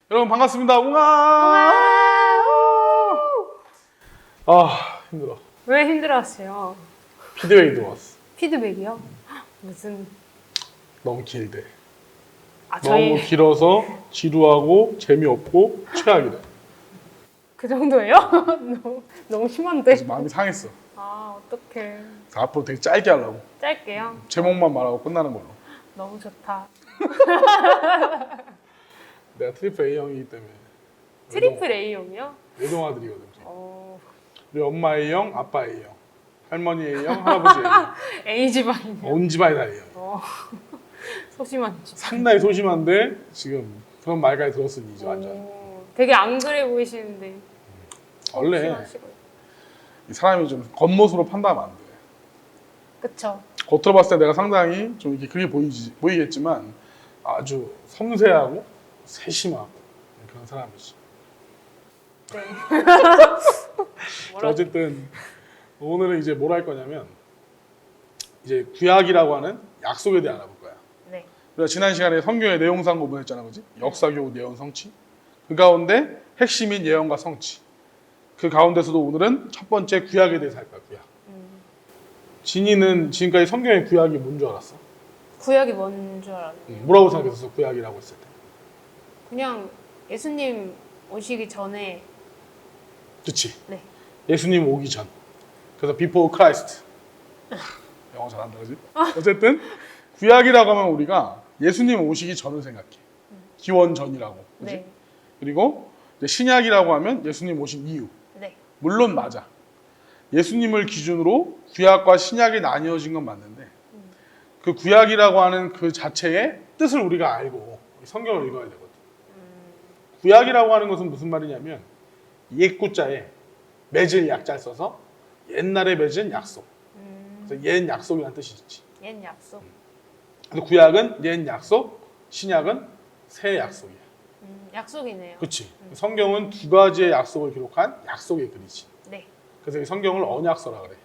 여러분 반갑습니다. 웅아. 아 힘들어. 왜 힘들어하세요? 피드백이 들어왔어. 피드백이요? 무슨 너무 길대. 저희 너무 길어서 지루하고 재미없고 최악이다. 그 정도예요? 너무 심한데? 그래서 마음이 상했어. 아 어떡해. 그래서 앞으로 되게 짧게 하려고. 짧게요? 제목만 말하고 끝나는 걸로. 너무 좋다. 내가 트리플 A형이기 때문에. 트리플 A형이요? 외동아들이거든. 우리 어... 엄마 A형, 아빠 A형, 할머니 A형, 할아버지 A형. A 집안이요? 온 집안이 다 A형. 소심한 집. 상당히 소심한데 지금 그런 말까지 들었으니 이제 완전. 되게 안 그래 보이시는데. 원래 소심하시고요. 이 사람이 좀 겉모습으로 판단하면 안 돼. 그쵸. 겉으로 봤을 때 내가 상당히 좀 이렇게 그게 보이겠지만 아주 섬세하고 세심하고 그런 사람이지. 네. 자, 어쨌든 오늘은 이제 뭘 할 거냐면 이제 구약이라고 하는 약속에 대해 알아볼 거야. 네. 우리가 지난 시간에 성경의 내용상 구분했잖아, 그지? 역사교, 예언, 성취. 그 가운데 핵심인 예언과 성취. 그 가운데서도 오늘은 첫 번째 구약에 대해서 할 거야, 구약. 진이는 지금까지 성경의 구약이 뭔 줄 알았어? 구약이 뭔 줄 알았는데. 뭐라고 생각했었어, 구약이라고 했을 때? 그냥 예수님 오시기 전에. 그치? 네. 예수님 오기 전. 그래서 before Christ. 영어 잘한다, 그지? 어쨌든 구약이라고 하면 우리가 예수님 오시기 전을 생각해. 기원 전이라고, 그지? 네. 그리고 이제 신약이라고 하면 예수님 오신 이후. 네. 물론 맞아. 예수님을 기준으로 구약과 신약이 나뉘어진 건 맞는데 그 구약이라고 하는 그 자체의 뜻을 우리가 알고 성경을 읽어야 되거든. 구약이라고 하는 것은 무슨 말이냐면 옛구자에 맺을 약자를 써서 옛날에 맺은 약속. 그래서 옛 약속이라는 뜻이 있지. 옛 약속. 그래서 구약은 옛 약속, 신약은 새 약속이야. 약속이네요. 그렇지. 성경은 두 가지의 약속을 기록한 약속의 글이지. 네. 그래서 이 성경을 언약서라 그래.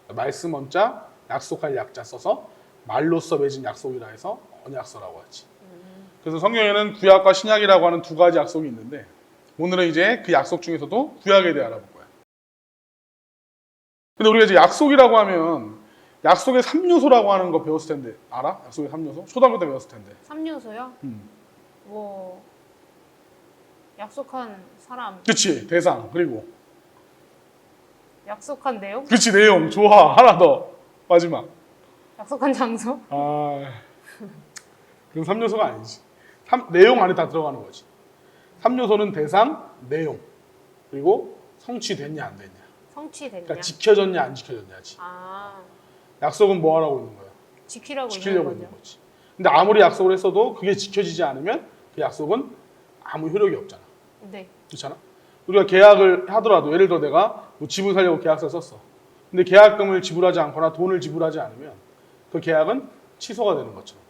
말씀 언자, 약속할 약자 써서 말로써 맺은 약속이라 해서 언약서라고 하지. 그래서 성경에는 구약과 신약이라고 하는 두 가지 약속이 있는데 오늘은 이제 그 약속 중에서도 구약에 대해 알아볼 거야. 근데 우리가 이제 약속이라고 하면 약속의 3요소라고 하는 거 배웠을 텐데 알아? 약속의 3요소? 초등학교 때 배웠을 텐데. 3요소요? 뭐 약속한 사람, 그치, 대상. 그리고 약속한 내용, 그치, 내용. 좋아. 하나 더. 마지막. 약속한 장소. 아, 그건 3요소가 아니지. 내용 안에 다 들어가는 거지. 3요소는 대상, 내용, 그리고 성취됐냐 안 됐냐. 성취됐냐? 그러니까 지켜졌냐 안 지켜졌냐지. 아, 약속은 뭐 하라고 있는 거야? 지키려고 지키려고 있는 있는 거죠. 거지. 근데 아무리 약속을 했어도 그게 지켜지지 않으면 그 약속은 아무 효력이 없잖아. 네. 그렇잖아? 우리가 계약을 하더라도 예를 들어 내가 뭐 집을 사려고 계약서 썼어. 근데 계약금을 지불하지 않거나 돈을 지불하지 않으면 그 계약은 취소가 되는 것처럼.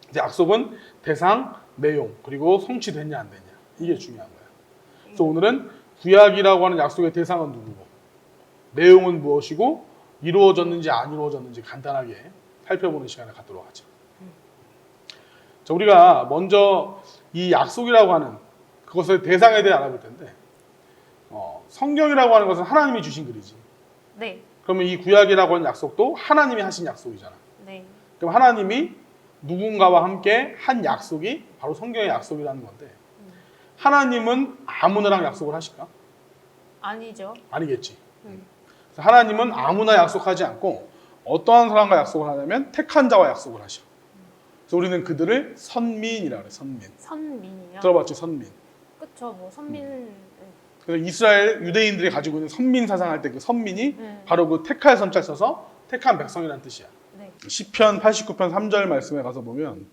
이제 약속은 대상, 내용, 그리고 성취됐냐 안 됐냐. 이게 중요한 거야. 그래서 오늘은 구약이라고 하는 약속의 대상은 누구고 내용은 무엇이고 이루어졌는지 안 이루어졌는지 간단하게 살펴보는 시간을 갖도록 하자. 자, 우리가 먼저 이 약속이라고 하는 그것의 대상에 대해 알아볼 텐데 성경이라고 하는 것은 하나님이 주신 글이지. 네. 그러면 이 구약이라고 하는 약속도 하나님이 하신 약속이잖아. 네. 그럼 하나님이 누군가와 함께 한 약속이 바로 성경의 약속이라는 건데 하나님은 아무나랑 약속을 하실까? 아니죠. 아니겠지. 그래서 하나님은 아무나 약속하지 않고 어떠한 사람과 약속을 하냐면 택한 자와 약속을 하셔. 그래서 우리는 그들을 선민이라 그래. 선민. 선민이요? 들어봤지? 선민. 그쵸. 뭐 선민. 그래서 이스라엘 유대인들이 가지고 있는 선민 사상할 때 그 선민이 바로 그 택할 선자 써서 택한 백성이라는 뜻이야. 네. 시편 89편 3절 말씀에 가서 보면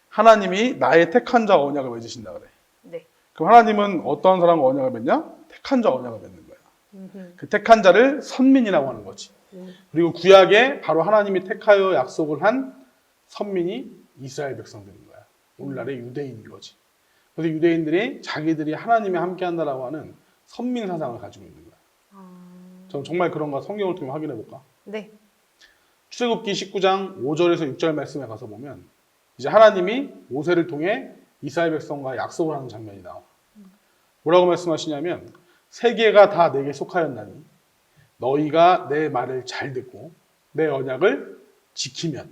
하나님이 나의 택한 자 언약을 맺으신다 그래. 네. 그럼 하나님은 어떠한 사람과 언약을 맺냐? 택한 자 언약을 맺는 거야. 그 택한 자를 선민이라고 하는 거지. 그리고 구약에 바로 하나님이 택하여 약속을 한 선민이 이스라엘 백성들인 거야. 오늘날의 유대인인 거지. 그래서 유대인들이 자기들이 하나님이 함께 한다라고 하는 선민 사상을 가지고 있는 거야. 전 정말 그런가 성경을 통해 확인해 볼까? 네. 출애굽기 19장 5절에서 6절 말씀에 가서 보면 이제 하나님이 모세를 통해 이스라엘 백성과 약속을 하는 장면이 나와. 뭐라고 말씀하시냐면 세계가 다 내게 속하였나니 너희가 내 말을 잘 듣고 내 언약을 지키면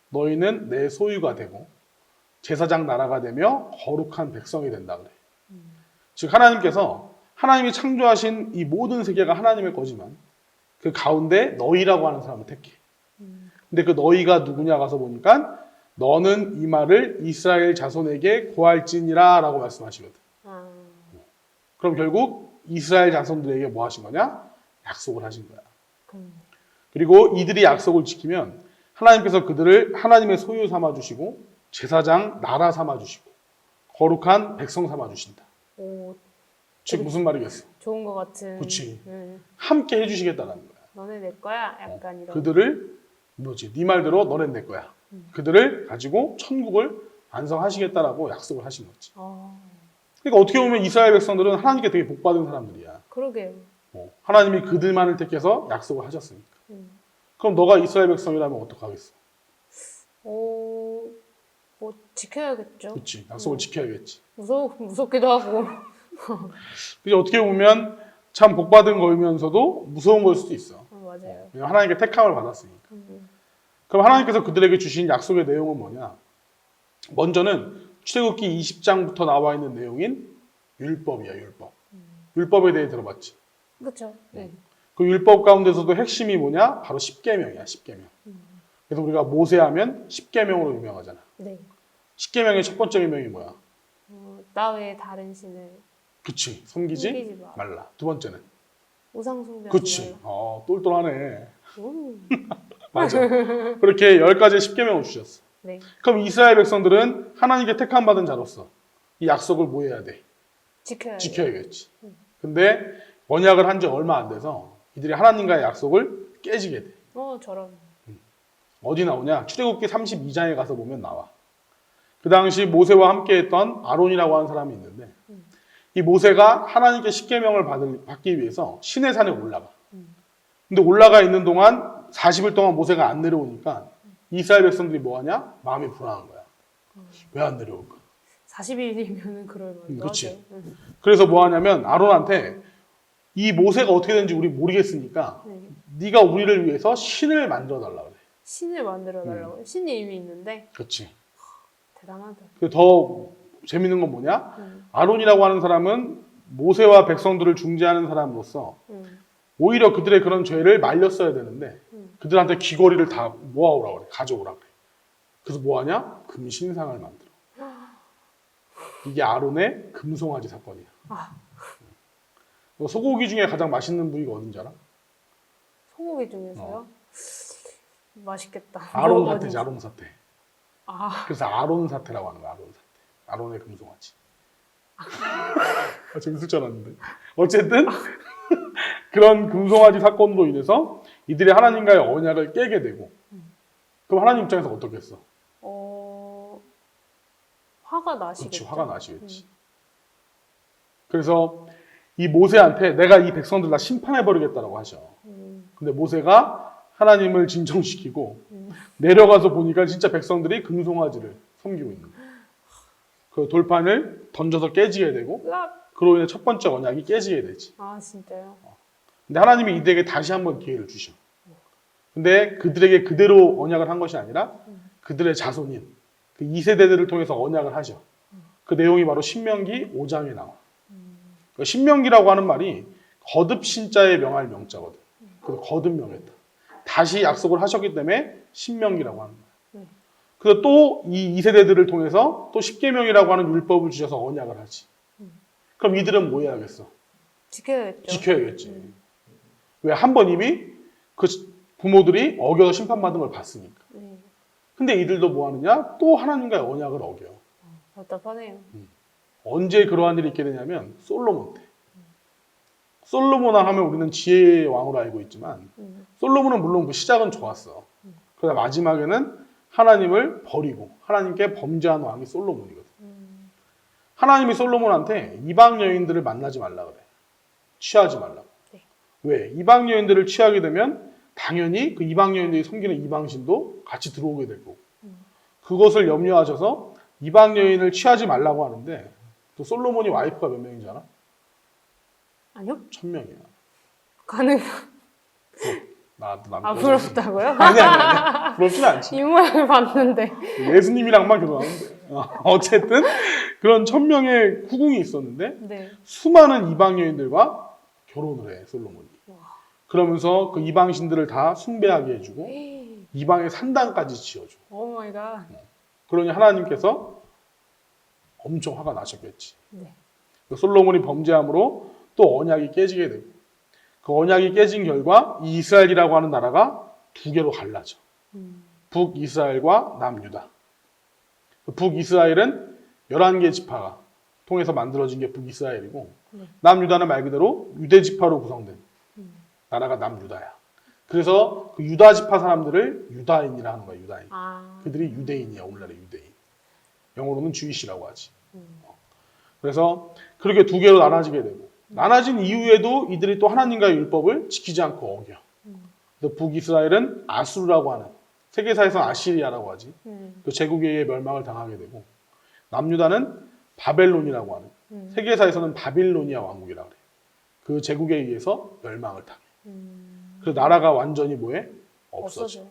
너희는 내 소유가 되고 제사장 나라가 되며 거룩한 백성이 된다 그래. 즉 하나님께서 하나님이 창조하신 이 모든 세계가 하나님의 거지만 그 가운데 너희라고 하는 사람을 택해. 근데 그 너희가 누구냐 가서 보니까 너는 이 말을 이스라엘 자손에게 고할지니라 라고 말씀하시거든. 그럼 결국 이스라엘 자손들에게 뭐 하신 거냐? 약속을 하신 거야. 그리고 이들이 약속을 지키면 하나님께서 그들을 하나님의 소유 삼아주시고 제사장 나라 삼아주시고 거룩한 백성 삼아주신다. 오, 즉 무슨 말이겠어? 좋은 것 같은. 그치. 함께 해주시겠다는 거야. 너네 내 거야? 약간 이런. 그들을 뭐지? 네 말대로 너넨 내 거야. 그들을 가지고 천국을 완성하시겠다라고 약속을 하신 거지. 그러니까 어떻게 보면 이스라엘 백성들은 하나님께 되게 복받은 사람들이야. 그러게요. 하나님이 그들만을 택해서 약속을 하셨으니까. 그럼 너가 이스라엘 백성이라면 어떡하겠어? 뭐 지켜야겠죠. 그렇지. 약속을 지켜야겠지. 무섭기도 하고. 그래서 어떻게 보면 참 복받은 거이면서도 무서운 걸 수도 있어. 맞아요. 왜냐면 하나님께 택함을 받았으니까. 그럼 하나님께서 그들에게 주신 약속의 내용은 뭐냐? 먼저는 출애굽기 20장부터 나와 있는 내용인 율법이야, 율법. 율법에 대해 들어봤지? 그렇죠. 네. 그 율법 가운데서도 핵심이 뭐냐? 바로 십계명이야, 십계명. 그래서 우리가 모세하면 십계명으로 유명하잖아. 네. 십계명의 첫 번째 계명이 뭐야? 나 외에 다른 신을 그치, 섬기지 섬기지 마. 말라. 두 번째는? 우상 숭배하지 그치. 말라. 똘똘하네. 맞아. 그렇게 10가지의 십계명을 주셨어. 네. 그럼 이스라엘 백성들은 하나님께 택함 받은 자로서 이 약속을 뭐 해야 돼? 지켜야겠지. 근데 언약을 한 지 얼마 안 돼서 이들이 하나님과의 약속을 깨지게 돼. 저런. 어디 나오냐? 출애굽기 32장에 가서 보면 나와. 그 당시 모세와 함께 했던 아론이라고 하는 사람이 있는데 이 모세가 하나님께 십계명을 받기 위해서 시내 산에 올라가. 근데 올라가 있는 동안 40일 동안 모세가 안 내려오니까 이스라엘 백성들이 뭐 하냐? 마음이 불안한 거야. 왜 안 내려올까? 40일이면은 그럴 만도 그치. 하죠. 그래서 뭐 하냐면 아론한테 이 모세가 어떻게 되는지 우리 모르겠으니까 네. 네가 우리를 위해서 신을 만들어 달라 그래. 신을 만들어 달라고. 신이 이미 있는데. 그렇지. 대단하다. 더 재밌는 건 뭐냐? 아론이라고 하는 사람은 모세와 백성들을 중재하는 사람으로서 오히려 그들의 그런 죄를 말렸어야 되는데 그들한테 귀걸이를 다 모아오라 그래. 가져오라 그래. 그래서 뭐 하냐? 금신상을 만들어. 이게 아론의 금송아지 사건이야. 소고기 중에 가장 맛있는 부위가 어딘지 알아? 소고기 중에서요? 맛있겠다. 아론 사태지, 아론 사태. 아, 그래서 아론 사태라고 하는 거야, 아론 사태. 아론의 금송아지. 재밌을 줄 알았는데. 어쨌든 그런 금송아지 사건으로 인해서 이들이 하나님과의 언약을 깨게 되고 그럼 하나님 입장에서 어떻겠어? 화가 나시겠죠. 그렇지, 화가 나시겠지. 그래서 이 모세한테 내가 이 백성들 다 심판해버리겠다라고 하셔. 근데 모세가 하나님을 진정시키고 내려가서 보니까 진짜 백성들이 금송아지를 섬기고 있는 거야. 그 돌판을 던져서 깨지게 되고 그로 인해 첫 번째 언약이 깨지게 되지. 아, 진짜요? 근데 하나님이 이들에게 다시 한번 기회를 주셔. 근데 그들에게 그대로 언약을 한 것이 아니라 그들의 자손인 그 2세대들을 통해서 언약을 하셔. 그 내용이 바로 신명기 5장에 나와. 그 신명기라고 하는 말이 거듭 신자의 명할 명자거든. 그래서 거듭 명했다. 다시 약속을 하셨기 때문에 신명기라고 하는 거야. 그래서 또 이 2세대들을 통해서 또 십계명이라고 하는 율법을 주셔서 언약을 하지. 그럼 이들은 뭐 해야겠어? 지켜야겠죠. 지켜야겠지. 왜? 한 번 이미 그 부모들이 어겨서 심판받은 걸 봤으니까. 근데 이들도 뭐 하느냐? 또 하나님과의 언약을 어겨. 답답하네요. 언제 그러한 일이 있게 되냐면 솔로몬 때. 솔로몬 하면 우리는 지혜의 왕으로 알고 있지만 솔로몬은 물론 그 시작은 좋았어. 그러다 마지막에는 하나님을 버리고 하나님께 범죄한 왕이 솔로몬이거든. 하나님이 솔로몬한테 이방 여인들을 만나지 말라 그래. 취하지 말라고. 네. 왜? 이방 여인들을 취하게 되면 당연히 그 이방 여인들이 섬기는 이방신도 같이 들어오게 될 거고 그것을 염려하셔서 이방 여인을 취하지 말라고 하는데 또 솔로몬이 와이프가 몇 명인 줄 알아? 아니요? 1000명이야. 가능. 나도 남. 아, 부럽다고요? 아니. 부럽진 않지. 이 모양을 봤는데. 예수님이랑만 결혼하는데. 어쨌든 그런 1000명의 후궁이 있었는데 네. 수많은 이방 여인들과 결혼을 해 솔로몬이. 와. 그러면서 그 이방신들을 다 숭배하게 해주고 이방의 산당까지 지어줘. 오 마이 갓. 그러니 하나님께서 엄청 화가 나셨겠지. 네. 솔로몬이 범죄함으로 또 언약이 깨지게 되고 그 언약이 깨진 결과 이 이스라엘이라고 하는 나라가 두 개로 갈라져. 북이스라엘과 남유다. 북이스라엘은 11개 지파가 통해서 만들어진 게 북이스라엘이고 네. 남유다는 말 그대로 유대 지파로 구성된 나라가 남유다야. 그래서 그 유다 지파 사람들을 유다인이라 하는 거야. 유다인. 아. 그들이 유대인이야. 오늘날의 유대인. 영어로는 주이시라고 하지. 그래서 그렇게 두 개로 나눠지게 되고 나눠진 이후에도 이들이 또 하나님과의 율법을 지키지 않고 어겨. 그래서 북이스라엘은 아수르라고 하는 세계사에서 아시리아라고 하지. 그 제국에 의해 멸망을 당하게 되고 남유다는 바벨론이라고 하는 세계사에서는 바빌로니아 왕국이라고 그래. 그 제국에 의해서 멸망을 당해. 그래서 나라가 완전히 뭐해? 없어져.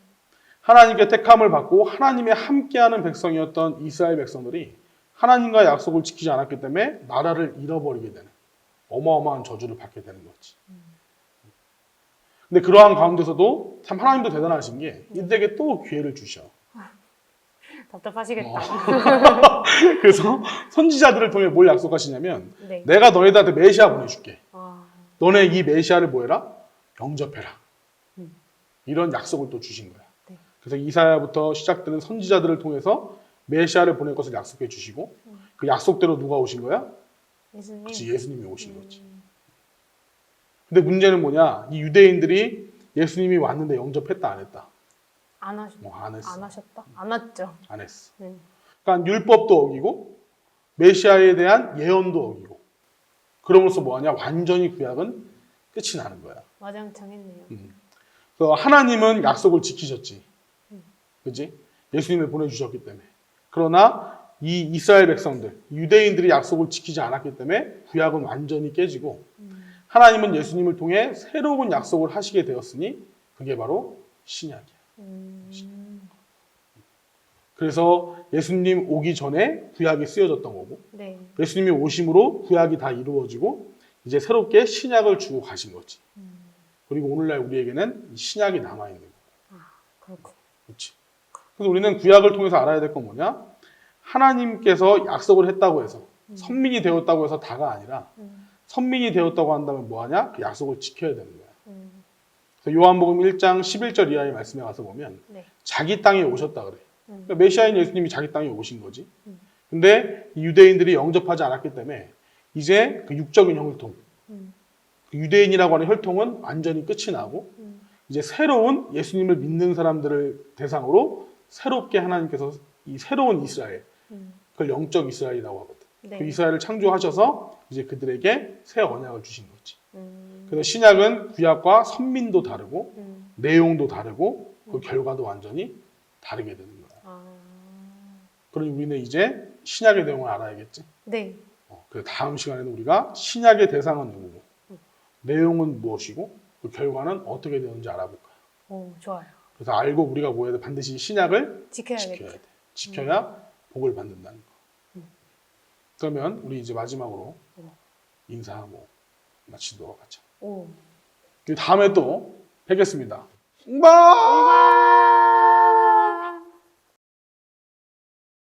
하나님께 택함을 받고 하나님의 함께하는 백성이었던 이스라엘 백성들이 하나님과의 약속을 지키지 않았기 때문에 나라를 잃어버리게 되는 어마어마한 저주를 받게 되는 거지. 근데 그러한 가운데서도 참 하나님도 대단하신 게 이들에게 또 기회를 주셔. 답답하시겠다. 그래서 선지자들을 통해 뭘 약속하시냐면 네. 내가 너희들한테 메시아 보내줄게. 아. 너네 이 메시아를 뭐해라? 영접해라. 이런 약속을 또 주신 거야. 네. 그래서 이사야부터 시작되는 선지자들을 통해서 메시아를 보낼 것을 약속해 주시고 그 약속대로 누가 오신 거야? 예수님. 그치, 예수님이 오신 거지. 근데 문제는 뭐냐? 이 유대인들이 예수님이 왔는데 영접했다 안 했다? 안 하셨. 안 했어. 안 하셨다. 안 했죠. 안 했어. 네. 그러니까 율법도 어기고 메시아에 대한 예언도 어기고 그러면서 뭐하냐? 완전히 구약은 끝이 나는 거야. 와장창했네요. 그래서 하나님은 약속을 지키셨지. 그지? 예수님을 보내주셨기 때문에. 그러나 이 이스라엘 백성들, 유대인들이 약속을 지키지 않았기 때문에 구약은 완전히 깨지고 하나님은 예수님을 통해 새로운 약속을 하시게 되었으니 그게 바로 신약이야. 그래서 예수님 오기 전에 구약이 쓰여졌던 거고 네. 예수님이 오심으로 구약이 다 이루어지고 이제 새롭게 신약을 주고 가신 거지. 그리고 오늘날 우리에게는 이 신약이 남아있는 거야. 아, 그렇군. 그렇지. 그래서 우리는 구약을 통해서 알아야 될 건 뭐냐? 하나님께서 약속을 했다고 해서 선민이 되었다고 해서 다가 아니라 선민이 되었다고 한다면 뭐하냐? 그 약속을 지켜야 되는 거야. 그래서 요한복음 1장 11절 이하의 말씀에 가서 보면 네. 자기 땅에 오셨다 그래. 그러니까 메시아인 예수님이 자기 땅에 오신 거지. 근데 이 유대인들이 영접하지 않았기 때문에 이제 그 육적인 혈통, 그 유대인이라고 하는 혈통은 완전히 끝이 나고 이제 새로운 예수님을 믿는 사람들을 대상으로 새롭게 하나님께서 이 새로운 이스라엘, 그걸 영적 이스라엘이라고 하거든. 네. 그 이스라엘을 창조하셔서 이제 그들에게 새 언약을 주신 거지. 그래서 신약은 구약과 선민도 다르고 내용도 다르고 그 결과도 완전히 다르게 되는 거야. 아. 그러니 우리는 이제 신약의 내용을 알아야겠지. 네. 그래서 다음 시간에는 우리가 신약의 대상은 누구고 내용은 무엇이고 그 결과는 어떻게 되는지 알아볼까. 오, 좋아요. 그래서 알고 우리가 뭐 해야 돼? 반드시 신약을 지켜야겠죠. 지켜야 돼. 지켜야 복을 받는다는 거. 그러면 우리 이제 마지막으로 인사하고 마치도록 하죠. 오. 다음에 또 뵙겠습니다. 웅바!